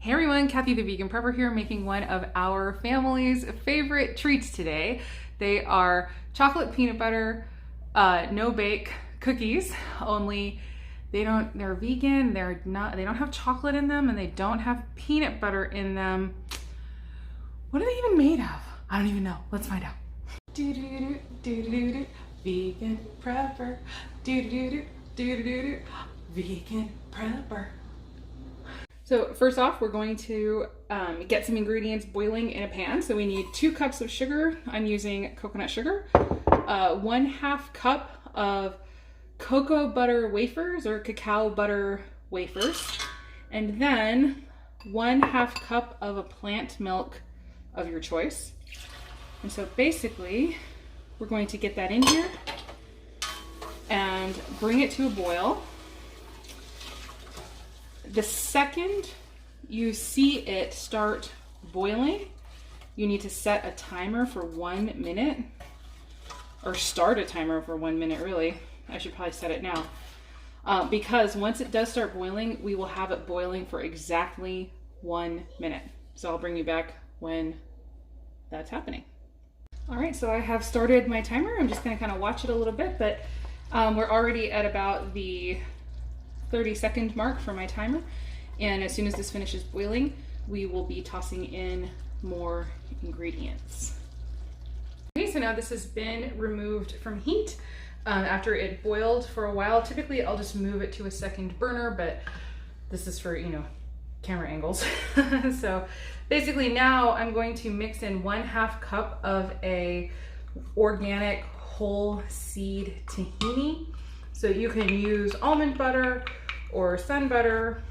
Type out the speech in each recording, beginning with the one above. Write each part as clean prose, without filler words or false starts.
Hey everyone, Kathy the Vegan Prepper here, making one of our family's favorite treats today. They are chocolate peanut butter no-bake cookies, only they're vegan, they don't have chocolate in them, and they don't have peanut butter in them. What are they even made of? I don't even know. Let's find out. Vegan Prepper. Vegan Prepper. So first off, we're going to get some ingredients boiling in a pan. So we need 2 cups of sugar. I'm using coconut sugar. 1/2 cup of cocoa butter wafers or cacao butter wafers. And then 1/2 cup of a plant milk of your choice. And so basically, we're going to get that in here and bring it to a boil. The second you see it start boiling, you need to set a timer for 1 minute, or start a timer for 1 minute really. I should probably set it now. Because once it does start boiling, we will have it boiling for exactly 1 minute. So I'll bring you back when that's happening. All right, so I have started my timer. I'm just gonna kind of watch it a little bit, but we're already at about the 30-second mark for my timer, and as soon as this finishes boiling, we will be tossing in more ingredients. Okay, so now this has been removed from heat after it boiled for a while. Typically I'll just move it to a second burner, but this is for, camera angles. So basically now I'm going to mix in 1/2 cup of a organic whole seed tahini. So you can use almond butter or sun butter,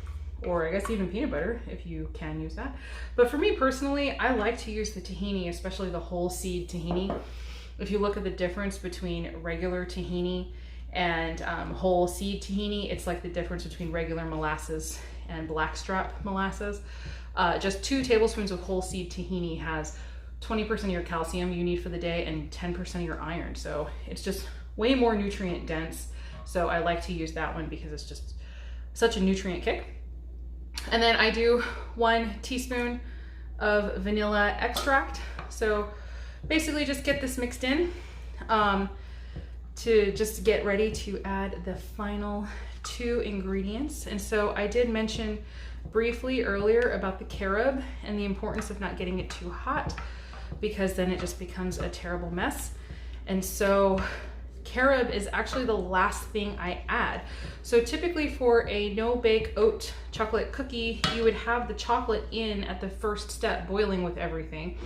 or I guess even peanut butter if you can use that. But for me personally, I like to use the tahini, especially the whole seed tahini. If you look at the difference between regular tahini and whole seed tahini, it's like the difference between regular molasses and blackstrap molasses. Just 2 tablespoons of whole seed tahini has 20% of your calcium you need for the day and 10% of your iron. So it's just way more nutrient dense. So I like to use that one because it's just such a nutrient kick. And then I do 1 teaspoon of vanilla extract. So basically just get this mixed in to just get ready to add the final 2 ingredients. And so I did mention briefly earlier about the carob and the importance of not getting it too hot, because then it just becomes a terrible mess. And so carob is actually the last thing I add. So typically for a no-bake oat chocolate cookie, you would have the chocolate in at the first step, boiling with everything.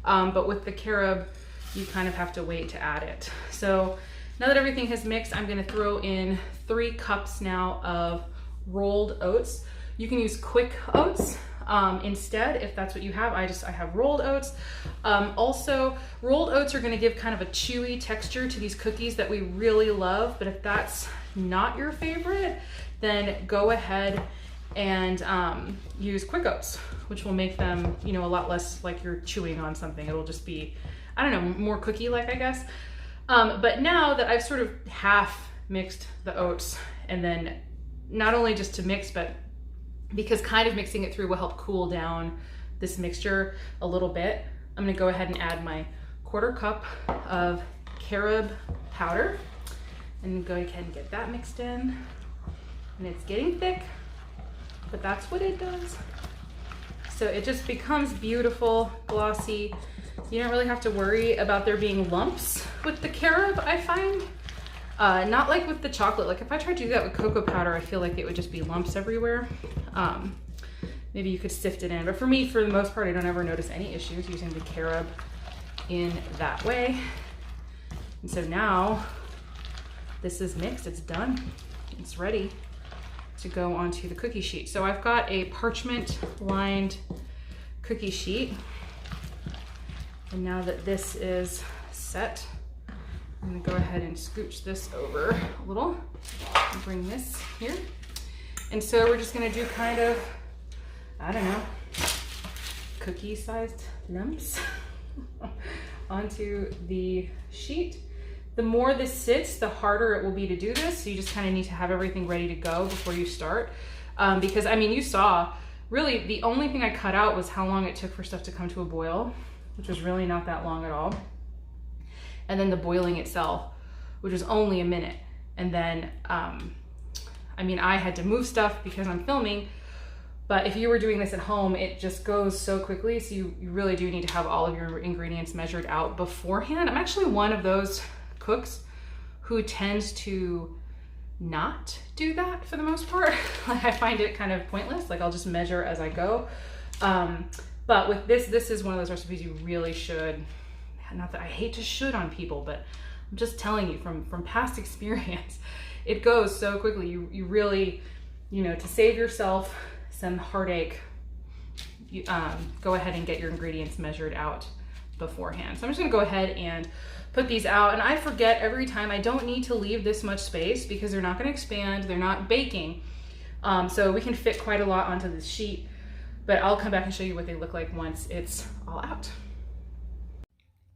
But with the carob, you kind of have to wait to add it. So now that everything has mixed, I'm gonna throw in 3 cups now of rolled oats. You can use quick oats instead, if that's what you have. I have rolled oats. Also, rolled oats are gonna give kind of a chewy texture to these cookies that we really love, but if that's not your favorite, then go ahead and use quick oats, which will make them, a lot less like you're chewing on something. It'll just be, I don't know, more cookie-like, I guess. But now that I've sort of half mixed the oats, and then not only just to mix, but because kind of mixing it through will help cool down this mixture a little bit, I'm gonna go ahead and add my 1/4 cup of carob powder and go ahead and get that mixed in. And it's getting thick, but that's what it does. So it just becomes beautiful, glossy. You don't really have to worry about there being lumps with the carob, I find. Not like with the chocolate. Like if I tried to do that with cocoa powder, I feel like it would just be lumps everywhere. Maybe you could sift it in, but for me, for the most part, I don't ever notice any issues using the carob in that way. And so now this is mixed, it's done. It's ready to go onto the cookie sheet. So I've got a parchment lined cookie sheet. And now that this is set, I'm gonna go ahead and scooch this over a little and bring this here. And so we're just gonna do kind of, I don't know, cookie-sized lumps onto the sheet. The more this sits, the harder it will be to do this. So you just kind of need to have everything ready to go before you start. Because I mean, you saw really the only thing I cut out was how long it took for stuff to come to a boil, which was really not that long at all. And then the boiling itself, which was only a minute. And then, I mean, I had to move stuff because I'm filming, but if you were doing this at home, it just goes so quickly. So you really do need to have all of your ingredients measured out beforehand. I'm actually one of those cooks who tends to not do that for the most part. Like, I find it kind of pointless. Like, I'll just measure as I go. But with this is one of those recipes you really should, not that I hate to should on people, but I'm just telling you from past experience, it goes so quickly. You really, you know, to save yourself some heartache, you, go ahead and get your ingredients measured out beforehand. So I'm just gonna go ahead and put these out, and I forget every time. I don't need to leave this much space because they're not gonna expand, they're not baking. So we can fit quite a lot onto this sheet, but I'll come back and show you what they look like once it's all out.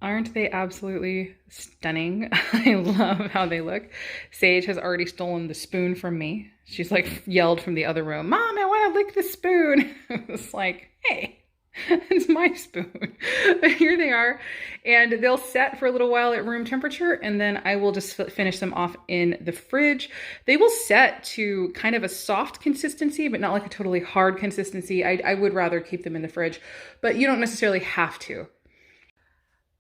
Aren't they absolutely stunning? I love how they look. Sage has already stolen the spoon from me. She's like yelled from the other room, "Mom, I want to lick the spoon." It's like, hey, it's my spoon. But here they are. And they'll set for a little while at room temperature, and then I will just finish them off in the fridge. They will set to kind of a soft consistency, but not like a totally hard consistency. I would rather keep them in the fridge, but you don't necessarily have to.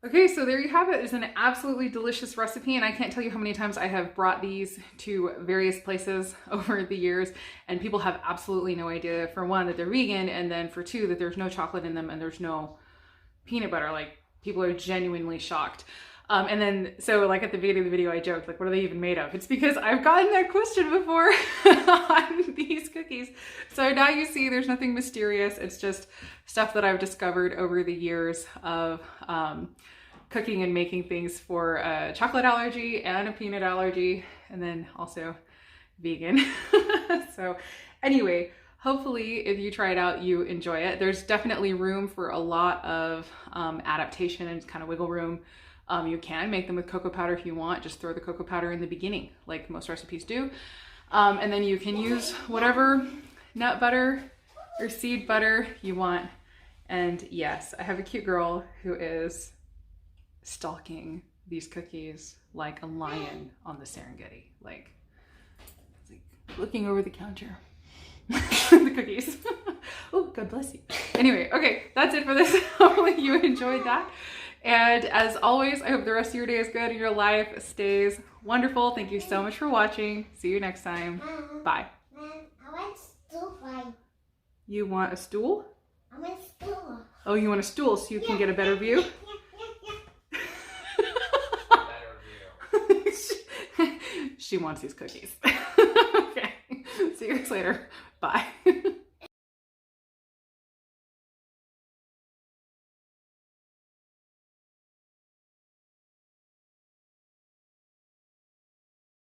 Okay, so there you have it. It's an absolutely delicious recipe, and I can't tell you how many times I have brought these to various places over the years, and people have absolutely no idea, for one, that they're vegan, and then for two, that there's no chocolate in them and there's no peanut butter. Like, people are genuinely shocked. And then, so like at the beginning of the video, I joked, like, what are they even made of? It's because I've gotten that question before on these cookies. So now you see there's nothing mysterious. It's just stuff that I've discovered over the years of cooking and making things for a chocolate allergy and a peanut allergy, and then also vegan. So anyway, hopefully if you try it out, you enjoy it. There's definitely room for a lot of adaptation and kind of wiggle room. You can make them with cocoa powder if you want. Just throw the cocoa powder in the beginning, like most recipes do. And then you can use whatever nut butter or seed butter you want. And yes, I have a cute girl who is stalking these cookies like a lion on the Serengeti. Like, it's like looking over the counter. The cookies. Oh, God bless you. Anyway, okay, that's it for this. Hopefully you enjoyed that. And as always, I hope the rest of your day is good and your life stays wonderful. Thank you so much for watching. See you next time. Bye. I want a stool. You want a stool? I want a stool. Oh, you want a stool so you can get a better view? She wants these cookies. Okay. See you guys later. Bye.